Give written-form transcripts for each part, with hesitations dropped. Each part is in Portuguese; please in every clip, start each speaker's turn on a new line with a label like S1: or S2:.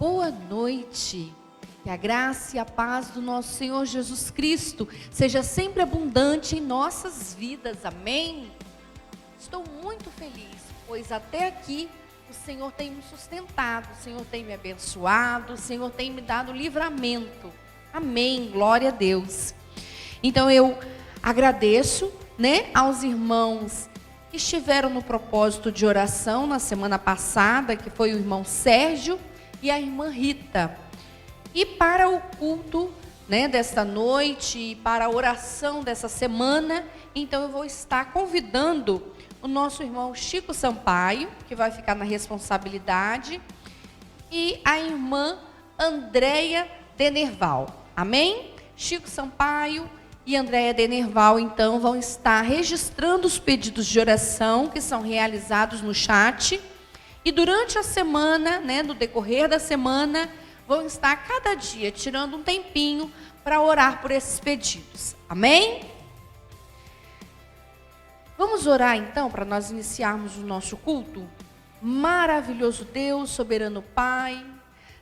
S1: boa noite. Que a graça e a paz do nosso Senhor Jesus Cristo seja sempre abundante em nossas vidas. Amém? Estou muito feliz, pois até aqui o Senhor tem me sustentado, o Senhor tem me abençoado, o Senhor tem me dado livramento. Amém, glória a Deus. Então eu agradeço, aos irmãos que estiveram no propósito de oração na semana passada, que foi o irmão Sérgio e a irmã Rita. E para o culto, desta noite e para a oração dessa semana, então eu vou estar convidando o nosso irmão Chico Sampaio, que vai ficar na responsabilidade, e a irmã Andréia Denerval. Amém? Chico Sampaio e Andréia Denerval, então, vão estar registrando os pedidos de oração que são realizados no chat. E durante a semana, no decorrer da semana, vão estar cada dia tirando um tempinho para orar por esses pedidos. Amém? Vamos orar então para nós iniciarmos o nosso culto? Maravilhoso Deus, soberano Pai,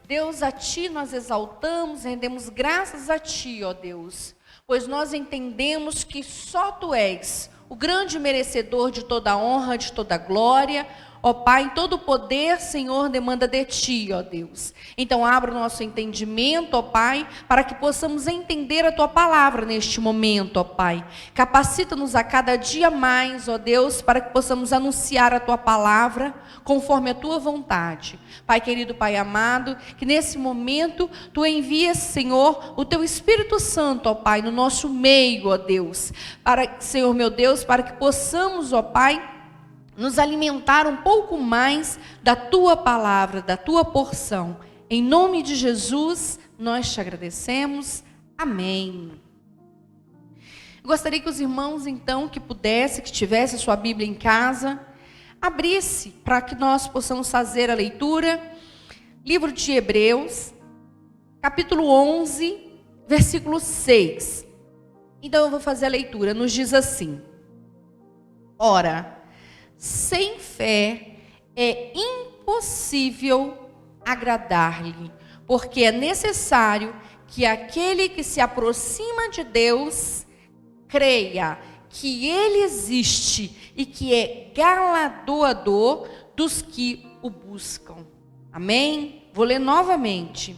S1: Deus, a Ti nós exaltamos, rendemos graças a Ti, ó Deus, pois nós entendemos que só Tu és o grande merecedor de toda a honra, de toda a glória. Ó Pai, todo o poder, Senhor, demanda de Ti, ó Deus. Então abra o nosso entendimento, ó Pai, para que possamos entender a Tua palavra neste momento, ó Pai. Capacita-nos a cada dia mais, ó Deus, para que possamos anunciar a Tua palavra conforme a Tua vontade. Pai querido, Pai amado, que nesse momento Tu envias, Senhor, o Teu Espírito Santo, ó Pai, no nosso meio, ó Deus. Senhor meu Deus, para que possamos, ó Pai, nos alimentar um pouco mais da Tua palavra, da Tua porção. Em nome de Jesus, nós Te agradecemos. Amém. Gostaria que os irmãos, então, que tivesse a sua Bíblia em casa, abrisse para que nós possamos fazer a leitura. Livro de Hebreus, capítulo 11, versículo 6. Então eu vou fazer a leitura. Nos diz assim: Ora, sem fé é impossível agradar-lhe, porque é necessário que aquele que se aproxima de Deus creia que Ele existe e que é galardoador dos que o buscam. Amém? Vou ler novamente.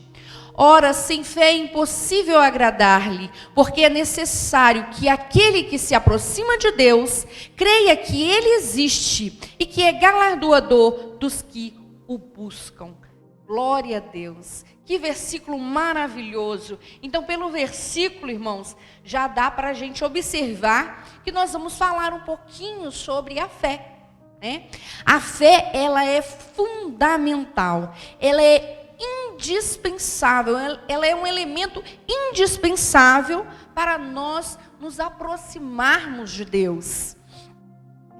S1: Ora, sem fé é impossível agradar-lhe, porque é necessário que aquele que se aproxima de Deus creia que Ele existe e que é galardoador dos que o buscam. Glória a Deus. Que versículo maravilhoso. Então, pelo versículo, irmãos, já dá para a gente observar que nós vamos falar um pouquinho sobre a fé. A fé, ela é fundamental, ela é indispensável, ela é um elemento indispensável para nós nos aproximarmos de Deus.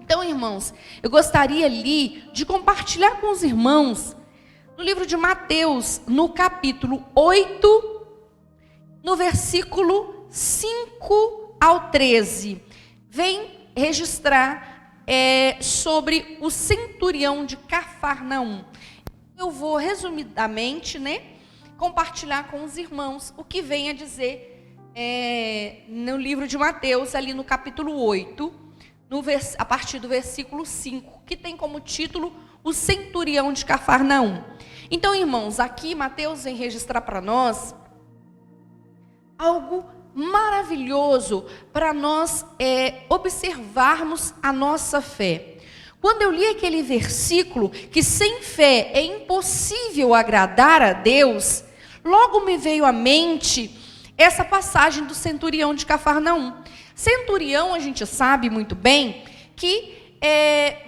S1: Então, irmãos, eu gostaria ali de compartilhar com os irmãos no livro de Mateus, no capítulo 8, no versículo 5 ao 13. Vem registrar sobre o centurião de Cafarnaum. Eu vou resumidamente, compartilhar com os irmãos o que vem a dizer no livro de Mateus, ali no capítulo 8, a partir do versículo 5, que tem como título o centurião de Cafarnaum. Então, irmãos, aqui Mateus vem registrar para nós algo maravilhoso para nós observarmos a nossa fé. Quando eu li aquele versículo, que sem fé é impossível agradar a Deus, logo me veio à mente essa passagem do centurião de Cafarnaum. Centurião, a gente sabe muito bem que,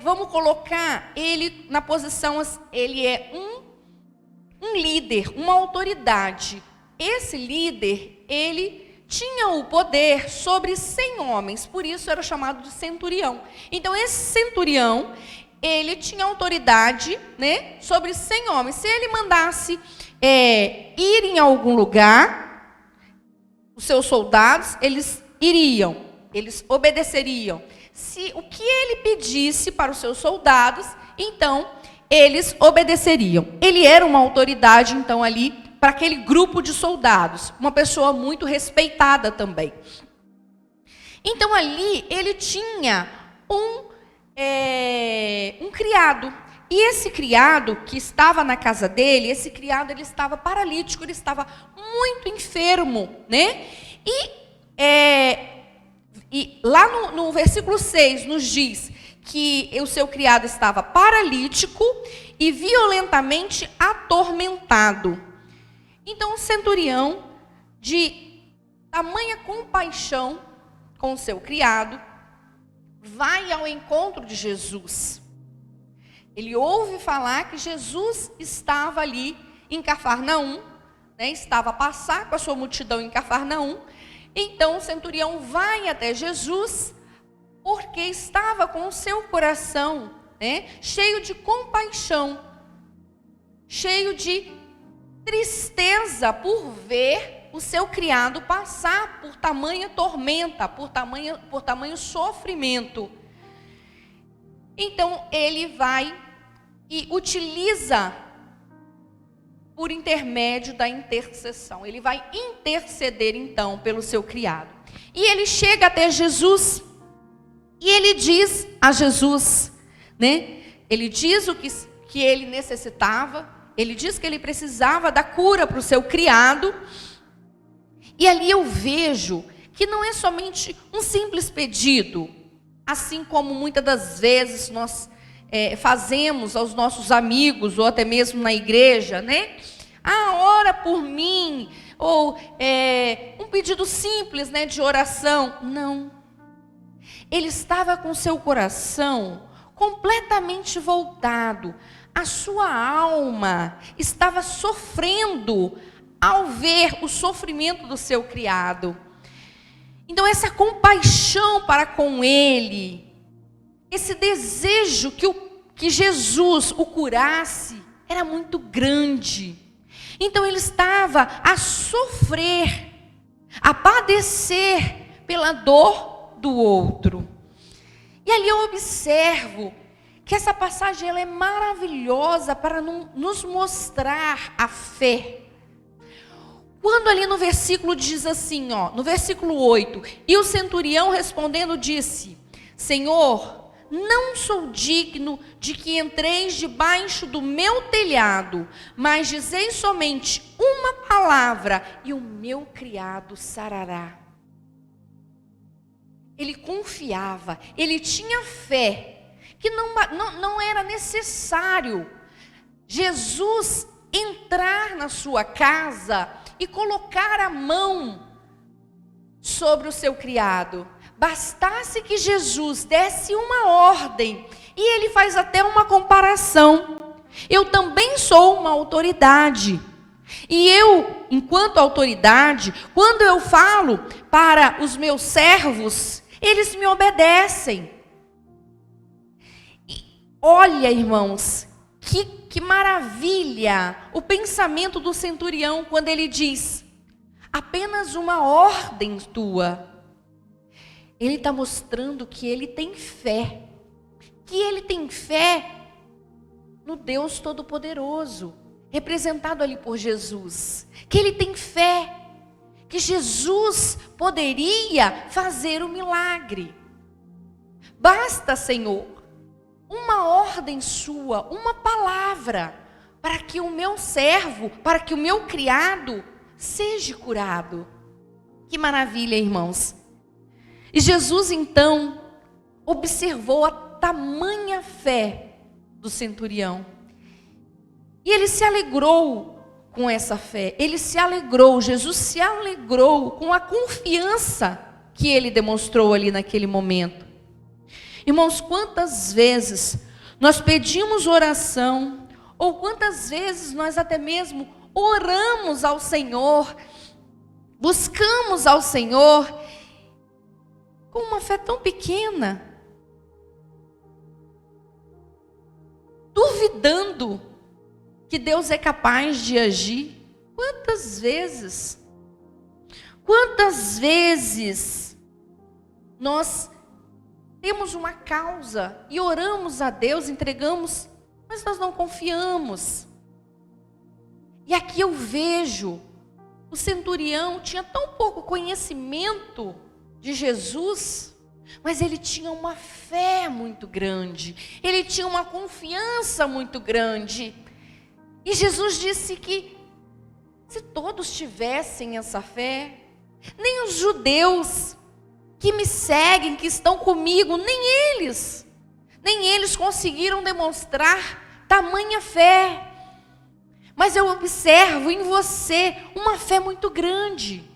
S1: vamos colocar ele na posição, ele é um líder, uma autoridade. Esse líder, ele tinha o poder sobre 100 homens, por isso era chamado de centurião. Então, esse centurião, ele tinha autoridade, sobre 100 homens. Se ele mandasse ir em algum lugar, os seus soldados, eles iriam, eles obedeceriam. Se o que ele pedisse para os seus soldados, então eles obedeceriam. Ele era uma autoridade, então, ali, para aquele grupo de soldados. Uma pessoa muito respeitada também. Então, ali, ele tinha um criado. E esse criado que estava na casa dele, esse criado, ele estava paralítico, ele estava muito enfermo, né? E lá no versículo 6 nos diz que o seu criado estava paralítico e violentamente atormentado. Então o centurião, de tamanha compaixão com o seu criado, vai ao encontro de Jesus. Ele ouve falar que Jesus estava ali em Cafarnaum, né? Estava a passar com a sua multidão em Cafarnaum. Então o centurião vai até Jesus, porque estava com o seu coração, né, cheio de compaixão, cheio de tristeza por ver o seu criado passar por tamanha tormenta, por tamanho sofrimento. Então ele vai e utiliza por intermédio da intercessão. Ele vai interceder então pelo seu criado. E ele chega até Jesus e ele diz a Jesus, né? Ele diz o que ele necessitava, ele diz que ele precisava da cura para o seu criado. E ali eu vejo que não é somente um simples pedido, assim como muitas das vezes nós fazemos aos nossos amigos, ou até mesmo na igreja, né? Ora por mim, ou um pedido simples, né, de oração. Não. Ele estava com seu coração completamente voltado. A sua alma estava sofrendo ao ver o sofrimento do seu criado. Então essa compaixão para com ele, esse desejo que Jesus o curasse, era muito grande. Então ele estava a sofrer, a padecer pela dor do outro. E ali eu observo que essa passagem ela é maravilhosa para nos mostrar a fé. Quando ali no versículo diz assim, no versículo 8, e o centurião respondendo disse: Senhor, não sou digno de que entreis debaixo do meu telhado, mas dizei somente uma palavra e o meu criado sarará. Ele confiava, ele tinha fé, que não era necessário Jesus entrar na sua casa e colocar a mão sobre o seu criado. Bastasse que Jesus desse uma ordem, e ele faz até uma comparação. Eu também sou uma autoridade. E eu, enquanto autoridade, quando eu falo para os meus servos, eles me obedecem. E olha, irmãos, que maravilha o pensamento do centurião quando ele diz: apenas uma ordem tua. Ele está mostrando que ele tem fé. Que ele tem fé no Deus Todo-Poderoso, representado ali por Jesus. Que ele tem fé que Jesus poderia fazer o milagre. Basta, Senhor, uma ordem sua, uma palavra, para que o meu servo, para que o meu criado seja curado. Que maravilha, irmãos. E Jesus então observou a tamanha fé do centurião. E ele se alegrou com essa fé. Ele se alegrou, Jesus se alegrou com a confiança que ele demonstrou ali naquele momento. Irmãos, quantas vezes nós pedimos oração, ou quantas vezes nós até mesmo oramos ao Senhor, buscamos ao Senhor, com uma fé tão pequena, duvidando que Deus é capaz de agir. Quantas vezes nós temos uma causa e oramos a Deus, entregamos mas nós não confiamos. E aqui eu vejo, o centurião tinha tão pouco conhecimento de Jesus, mas ele tinha uma fé muito grande, ele tinha uma confiança muito grande. E Jesus disse que se todos tivessem essa fé, nem os judeus que me seguem, que estão comigo, nem eles conseguiram demonstrar tamanha fé. Mas eu observo em você uma fé muito grande.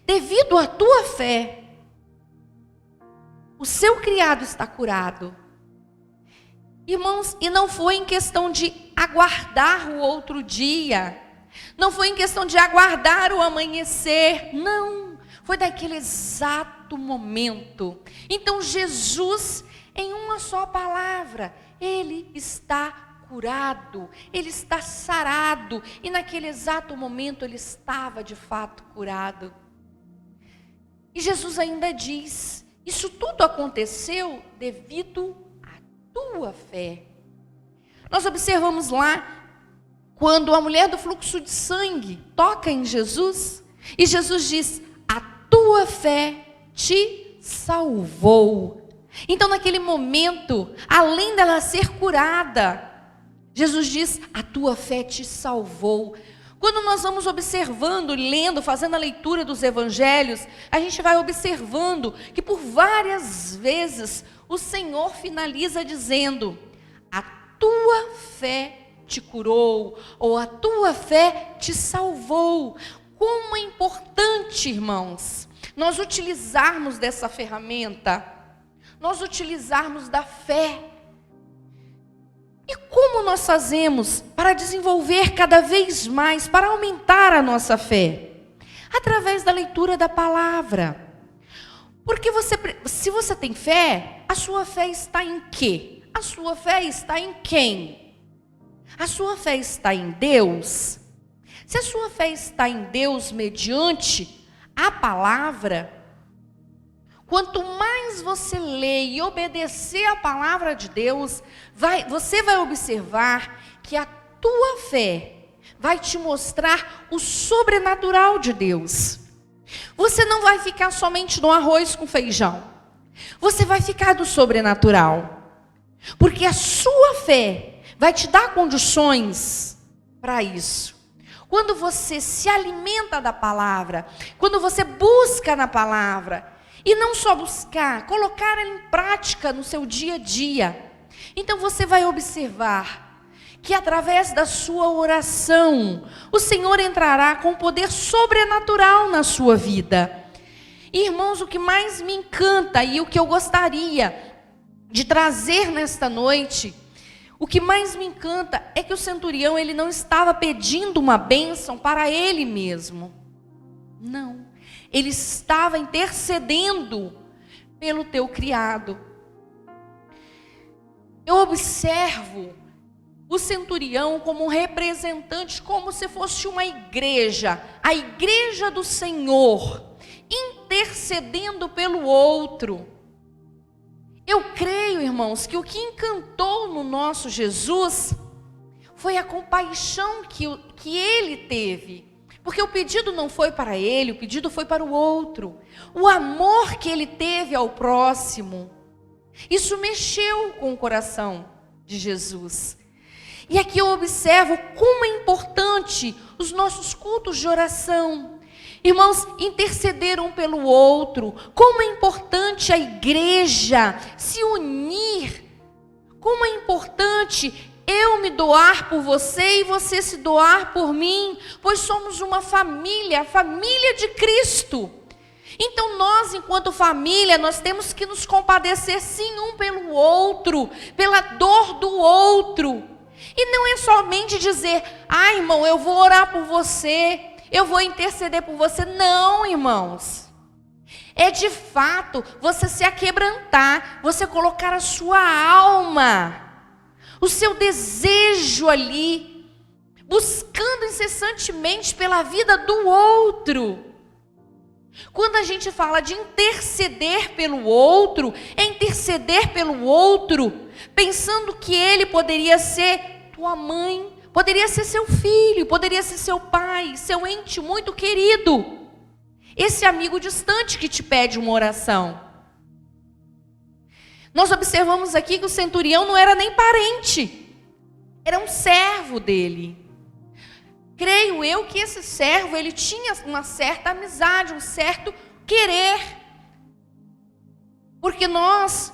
S1: Devido à tua fé, o seu criado está curado. Irmãos, e não foi em questão de aguardar o outro dia, não foi em questão de aguardar o amanhecer, não, foi daquele exato momento. Então Jesus, em uma só palavra, ele está curado, ele está sarado, e naquele exato momento ele estava de fato curado. E Jesus ainda diz, isso tudo aconteceu devido à tua fé. Nós observamos lá, quando a mulher do fluxo de sangue toca em Jesus, e Jesus diz, a tua fé te salvou. Então naquele momento, além dela ser curada, Jesus diz, a tua fé te salvou. Quando nós vamos observando, lendo, fazendo a leitura dos evangelhos, a gente vai observando que por várias vezes o Senhor finaliza dizendo, a tua fé te curou, ou a tua fé te salvou. Como é importante, irmãos, nós utilizarmos dessa ferramenta, nós utilizarmos da fé. E como nós fazemos para desenvolver cada vez mais, para aumentar a nossa fé? Através da leitura da palavra. Porque se você tem fé, a sua fé está em quê? A sua fé está em quem? A sua fé está em Deus? Se a sua fé está em Deus mediante a palavra, quanto mais você lê e obedecer a palavra de Deus, você vai observar que a tua fé vai te mostrar o sobrenatural de Deus. Você não vai ficar somente no arroz com feijão. Você vai ficar do sobrenatural. Porque a sua fé vai te dar condições para isso. Quando você se alimenta da palavra, quando você busca na palavra, e não só buscar, colocar ela em prática no seu dia a dia. Então você vai observar que através da sua oração, o Senhor entrará com poder sobrenatural na sua vida. E, irmãos, o que mais me encanta e o que eu gostaria de trazer nesta noite, o que mais me encanta é que o centurião, ele não estava pedindo uma bênção para ele mesmo. Não. Ele estava intercedendo pelo teu criado. Eu observo o centurião como um representante, como se fosse uma igreja, a igreja do Senhor, intercedendo pelo outro. Eu creio, irmãos, que o que encantou no nosso Jesus foi a compaixão que ele teve. Porque o pedido não foi para ele, o pedido foi para o outro. O amor que ele teve ao próximo, isso mexeu com o coração de Jesus. E aqui eu observo como é importante os nossos cultos de oração. Irmãos, interceder um pelo outro. Como é importante a igreja se unir. Como é importante eu me doar por você e você se doar por mim, pois somos uma família, a família de Cristo. Então nós, enquanto família, nós temos que nos compadecer sim um pelo outro, pela dor do outro. E não é somente dizer, irmão, eu vou orar por você, eu vou interceder por você. Não, irmãos. É de fato você se aquebrantar, você colocar a sua alma, o seu desejo ali, buscando incessantemente pela vida do outro. Quando a gente fala de interceder pelo outro, é interceder pelo outro pensando que ele poderia ser tua mãe, poderia ser seu filho, poderia ser seu pai, seu ente muito querido. Esse amigo distante que te pede uma oração. Nós observamos aqui que o centurião não era nem parente, era um servo dele. Creio eu que esse servo, ele tinha uma certa amizade, um certo querer. Porque nós,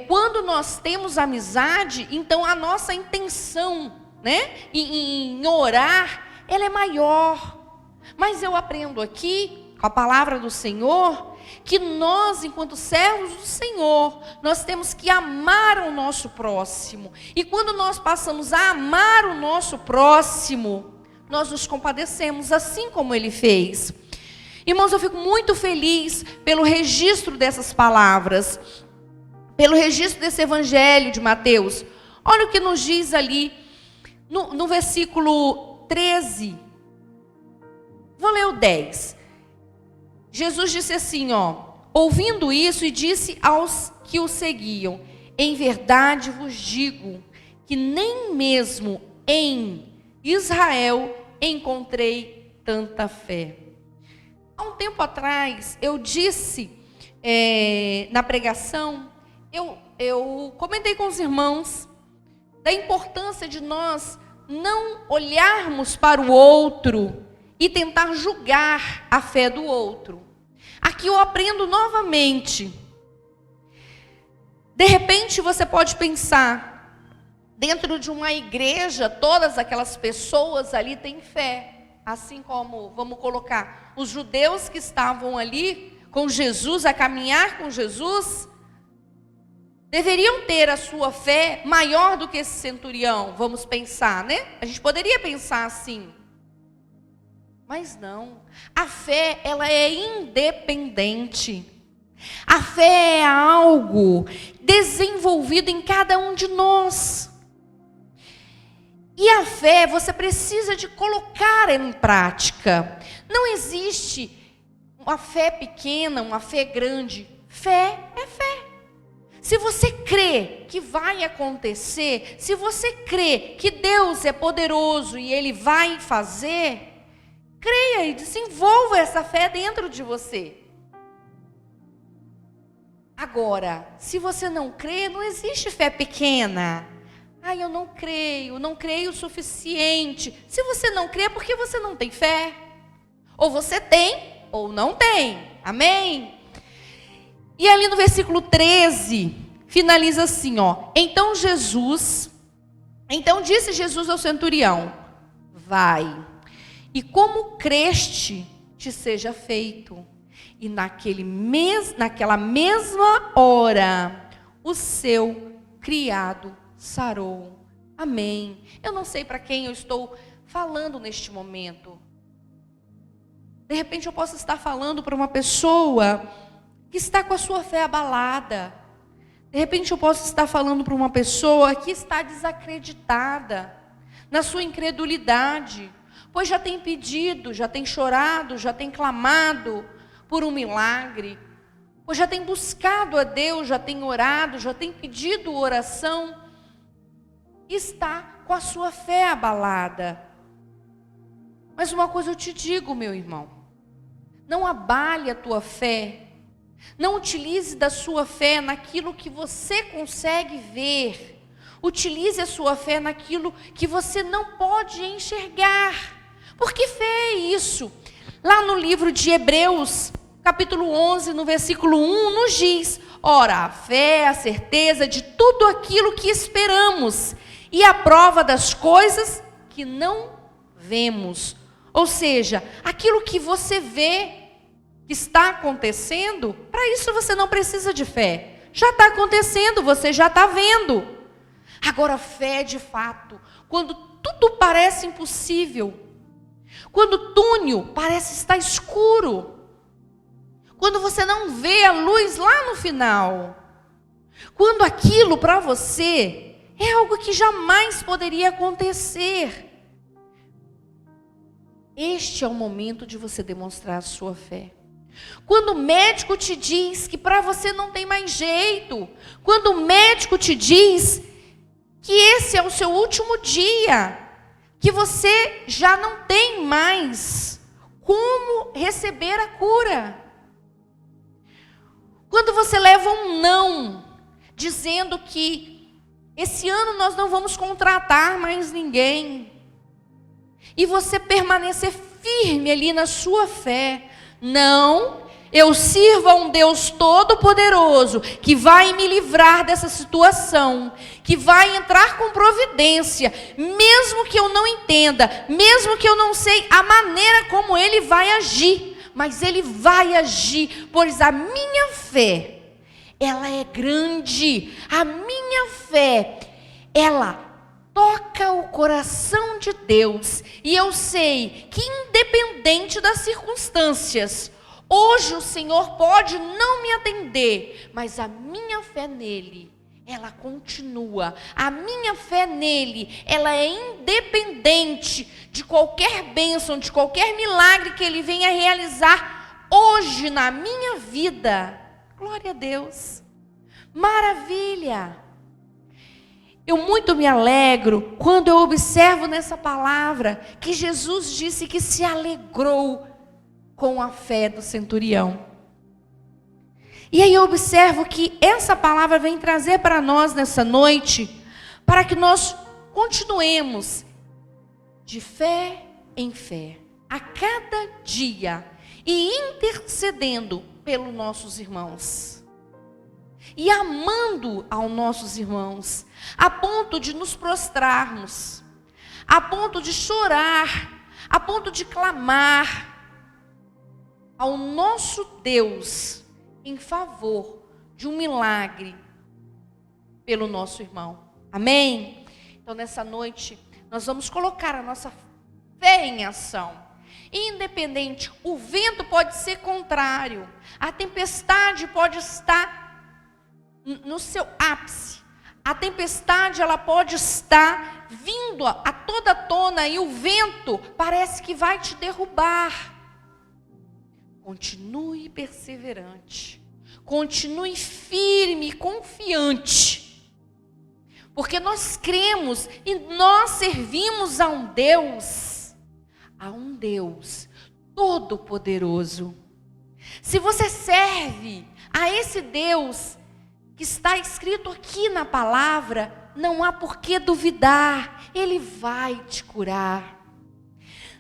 S1: quando nós temos amizade, então a nossa intenção, né, em orar, ela é maior. Mas eu aprendo aqui, com a palavra do Senhor, que nós, enquanto servos do Senhor, nós temos que amar o nosso próximo. E quando nós passamos a amar o nosso próximo, nós nos compadecemos, assim como ele fez. Irmãos, eu fico muito feliz pelo registro dessas palavras, pelo registro desse evangelho de Mateus. Olha o que nos diz ali, no versículo 13. Vou ler o 10. Jesus disse assim, ouvindo isso, e disse aos que o seguiam: em verdade vos digo que nem mesmo em Israel encontrei tanta fé. Há um tempo atrás, eu disse na pregação, eu comentei com os irmãos da importância de nós não olharmos para o outro e tentar julgar a fé do outro. Aqui eu aprendo novamente. De repente você pode pensar, dentro de uma igreja, todas aquelas pessoas ali têm fé. Assim como, vamos colocar, os judeus que estavam ali com Jesus, a caminhar com Jesus, deveriam ter a sua fé maior do que esse centurião, vamos pensar, né? A gente poderia pensar assim. Mas não, a fé, ela é independente. A fé é algo desenvolvido em cada um de nós. E a fé, você precisa de colocar em prática. Não existe uma fé pequena, uma fé grande. Fé é fé. Se você crê que vai acontecer, se você crê que Deus é poderoso e Ele vai fazer, creia e desenvolva essa fé dentro de você. Agora, se você não crê, não existe fé pequena. Eu não creio o suficiente. Se você não crê, é porque você não tem fé. Ou você tem, ou não tem. Amém? E ali no versículo 13, finaliza assim, Então disse Jesus ao centurião: vai, e como creste, te seja feito. E naquela mesma hora, o seu criado sarou. Amém. Eu não sei para quem eu estou falando neste momento. De repente eu posso estar falando para uma pessoa que está com a sua fé abalada. De repente eu posso estar falando para uma pessoa que está desacreditada na sua incredulidade, pois já tem pedido, já tem chorado, já tem clamado por um milagre, pois já tem buscado a Deus, já tem orado, já tem pedido oração, está com a sua fé abalada. Mas uma coisa eu te digo, meu irmão, não abale a tua fé, não utilize da sua fé naquilo que você consegue ver, utilize a sua fé naquilo que você não pode enxergar. Porque fé é isso. Lá no livro de Hebreus, capítulo 11, no versículo 1, nos diz: ora, a fé é a certeza de tudo aquilo que esperamos e a prova das coisas que não vemos. Ou seja, aquilo que você vê que está acontecendo, para isso você não precisa de fé. Já está acontecendo, você já está vendo. Agora, fé de fato, quando tudo parece impossível, quando o túnel parece estar escuro, quando você não vê a luz lá no final, quando aquilo para você é algo que jamais poderia acontecer, este é o momento de você demonstrar a sua fé. Quando o médico te diz que para você não tem mais jeito, quando o médico te diz que esse é o seu último dia, que você já não tem mais como receber a cura. Quando você leva um não, dizendo que esse ano nós não vamos contratar mais ninguém, e você permanecer firme ali na sua fé, não, eu sirvo a um Deus todo-poderoso, que vai me livrar dessa situação, que vai entrar com providência, mesmo que eu não entenda, mesmo que eu não sei a maneira como Ele vai agir, mas Ele vai agir, pois a minha fé, ela é grande, a minha fé, ela toca o coração de Deus, e eu sei que independente das circunstâncias, hoje o Senhor pode não me atender, mas a minha fé nele, ela continua. A minha fé nele, ela é independente de qualquer bênção, de qualquer milagre que ele venha realizar hoje na minha vida. Glória a Deus. Maravilha. Eu muito me alegro quando eu observo nessa palavra que Jesus disse que se alegrou com a fé do centurião. E aí eu observo que essa palavra vem trazer para nós nessa noite, para que nós continuemos de fé em fé, a cada dia, e intercedendo pelos nossos irmãos, e amando aos nossos irmãos, a ponto de nos prostrarmos, a ponto de chorar, a ponto de clamar ao nosso Deus em favor de um milagre pelo nosso irmão. Amém? Então nessa noite nós vamos colocar a nossa fé em ação. Independente, o vento pode ser contrário, a tempestade pode estar no seu ápice, a tempestade ela pode estar vindo a toda tona e o vento parece que vai te derrubar. Continue perseverante, continue firme e confiante, porque nós cremos e nós servimos a um Deus todo-poderoso. Se você serve a esse Deus que está escrito aqui na palavra, não há por que duvidar, Ele vai te curar.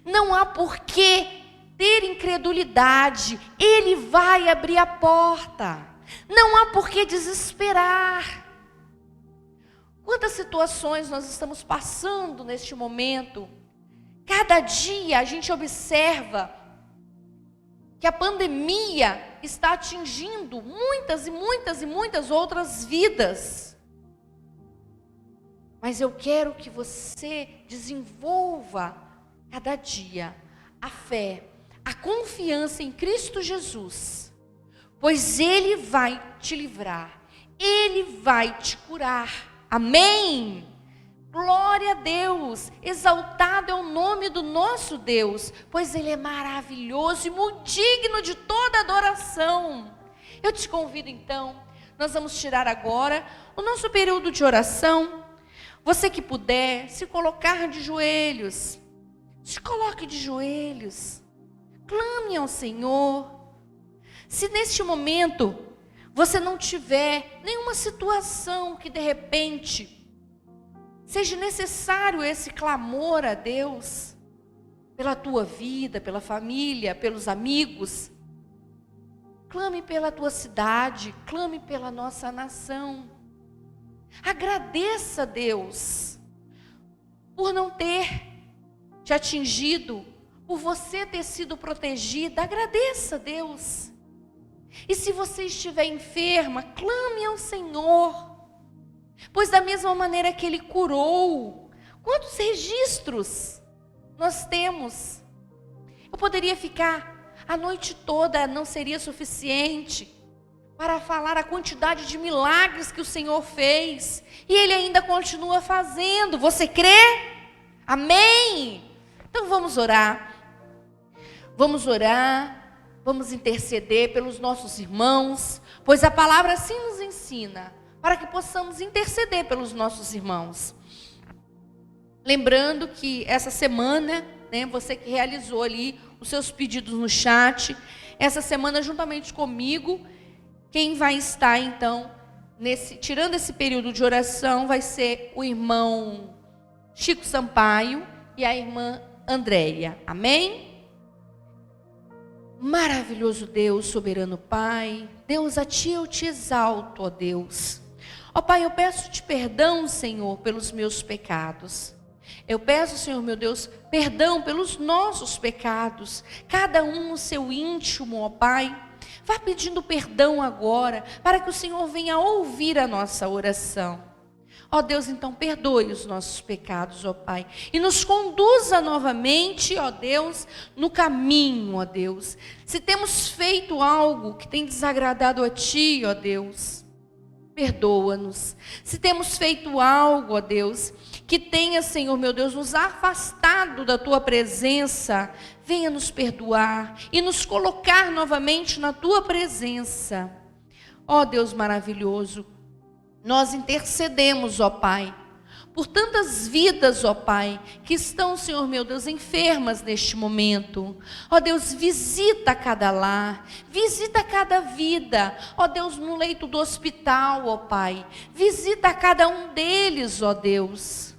S1: Não há por que ter incredulidade, Ele vai abrir a porta. Não há por que desesperar. Quantas situações nós estamos passando neste momento? Cada dia a gente observa que a pandemia está atingindo muitas e muitas e muitas outras vidas. Mas eu quero que você desenvolva cada dia a fé, a confiança em Cristo Jesus, pois Ele vai te livrar, Ele vai te curar. Amém? Glória a Deus, exaltado é o nome do nosso Deus, pois Ele é maravilhoso e muito digno de toda adoração. Eu te convido então, nós vamos tirar agora o nosso período de oração. Você que puder, se colocar de joelhos, se coloque de joelhos, clame ao Senhor. Se neste momento você não tiver nenhuma situação que de repente seja necessário esse clamor a Deus, pela tua vida, pela família, pelos amigos, clame pela tua cidade, clame pela nossa nação. Agradeça a Deus por não ter te atingido, por você ter sido protegida. Agradeça a Deus. E se você estiver enferma, clame ao Senhor, pois da mesma maneira que Ele curou, quantos registros nós temos? Eu poderia ficar a noite toda, não seria suficiente para falar a quantidade de milagres que o Senhor fez, e Ele ainda continua fazendo. Você crê? Amém? Então vamos orar, Vamos interceder pelos nossos irmãos, pois a palavra assim nos ensina, para que possamos interceder pelos nossos irmãos. Lembrando que essa semana, você que realizou ali os seus pedidos no chat, essa semana juntamente comigo, quem vai estar então, tirando esse período de oração, vai ser o irmão Chico Sampaio e a irmã Andréia. Amém? Maravilhoso Deus, soberano Pai, Deus, a Ti eu te exalto, ó Deus. Ó Pai, eu peço-te perdão, Senhor, pelos meus pecados. Eu peço, Senhor meu Deus, perdão pelos nossos pecados, cada um no seu íntimo, ó Pai. Vá pedindo perdão agora, para que o Senhor venha ouvir a nossa oração. Ó Deus, então perdoe os nossos pecados, ó Pai, e nos conduza novamente, ó Deus, no caminho, ó Deus. Se temos feito algo que tem desagradado a Ti, ó Deus, perdoa-nos. Se temos feito algo, ó Deus, que tenha, Senhor meu Deus, nos afastado da Tua presença, venha nos perdoar e nos colocar novamente na Tua presença. Ó Deus maravilhoso, nós intercedemos, ó Pai, por tantas vidas, ó Pai, que estão, Senhor meu Deus, enfermas neste momento. Ó Deus, visita cada lar, visita cada vida, ó Deus, no leito do hospital, ó Pai, visita cada um deles, ó Deus.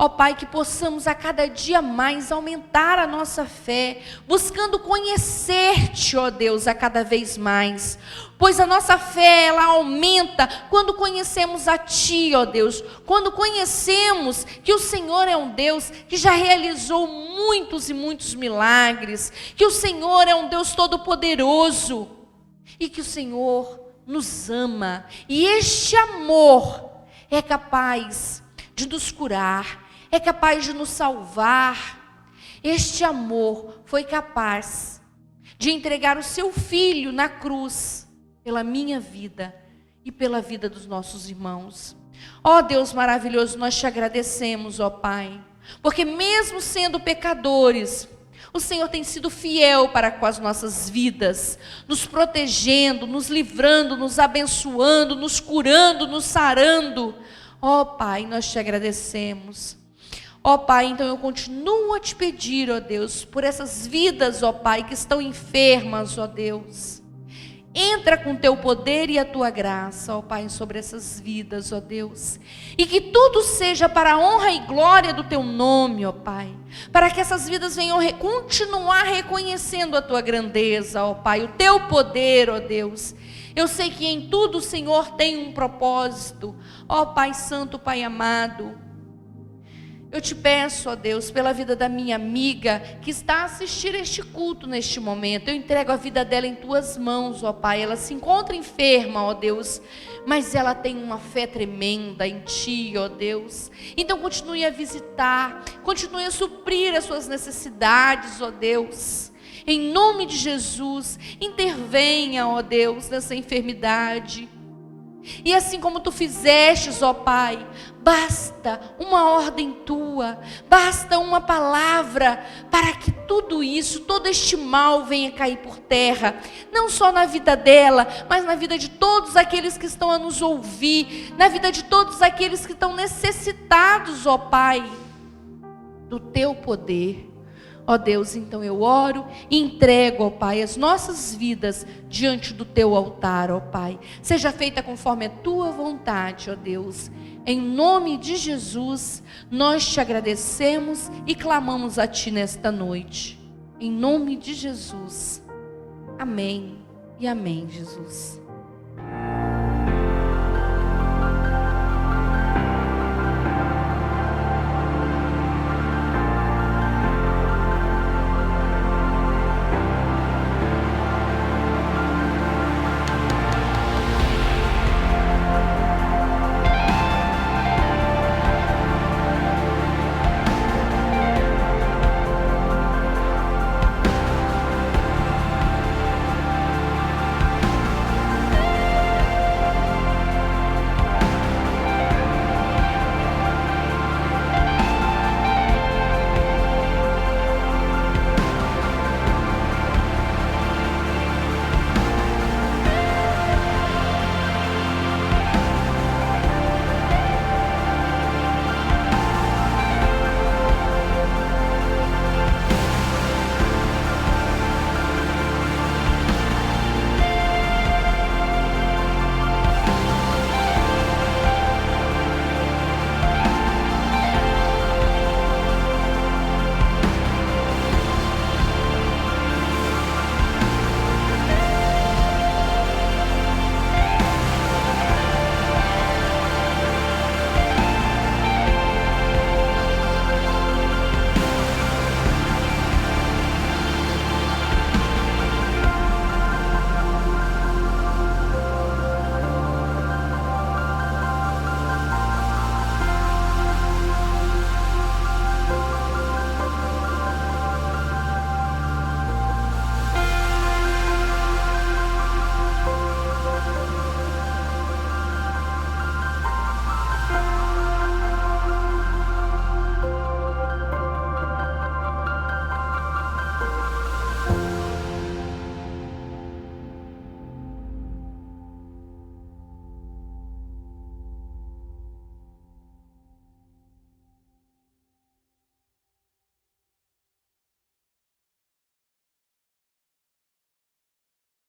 S1: Ó Pai, que possamos a cada dia mais aumentar a nossa fé, buscando conhecer-te, ó Deus, a cada vez mais. Pois a nossa fé, ela aumenta quando conhecemos a Ti, ó Deus. Quando conhecemos que o Senhor é um Deus que já realizou muitos e muitos milagres. Que o Senhor é um Deus todo-poderoso. E que o Senhor nos ama. E este amor é capaz de nos curar. É capaz de nos salvar. Este amor foi capaz de entregar o seu Filho na cruz, pela minha vida e pela vida dos nossos irmãos. Ó Deus maravilhoso, nós te agradecemos, ó Pai, porque mesmo sendo pecadores, o Senhor tem sido fiel para com as nossas vidas, nos protegendo, nos livrando, nos abençoando, nos curando, nos sarando. Ó Pai, nós te agradecemos. Ó Pai, então eu continuo a te pedir, ó Deus, por essas vidas, ó Pai, que estão enfermas, ó Deus. Entra com teu poder e a tua graça, ó Pai, sobre essas vidas, ó Deus. E que tudo seja para a honra e glória do teu nome, ó Pai. Para que essas vidas venham continuar reconhecendo a tua grandeza, ó Pai, o teu poder, ó Deus. Eu sei que em tudo o Senhor tem um propósito, ó Pai Santo, Pai amado. Eu te peço, ó Deus, pela vida da minha amiga que está a assistir este culto neste momento. Eu entrego a vida dela em tuas mãos, ó Pai. Ela se encontra enferma, ó Deus, mas ela tem uma fé tremenda em Ti, ó Deus. Então continue a visitar, continue a suprir as suas necessidades, ó Deus. Em nome de Jesus, intervenha, ó Deus, nessa enfermidade. E assim como Tu fizestes, ó Pai, basta uma ordem Tua, basta uma palavra para que tudo isso, todo este mal venha cair por terra, não só na vida dela, mas na vida de todos aqueles que estão a nos ouvir, na vida de todos aqueles que estão necessitados, ó Pai, do Teu poder. Ó Deus, então eu oro e entrego, ó Pai, as nossas vidas diante do Teu altar, ó Pai. Seja feita conforme a Tua vontade, ó Deus. Em nome de Jesus, nós Te agradecemos e clamamos a Ti nesta noite. Em nome de Jesus. Amém e amém, Jesus.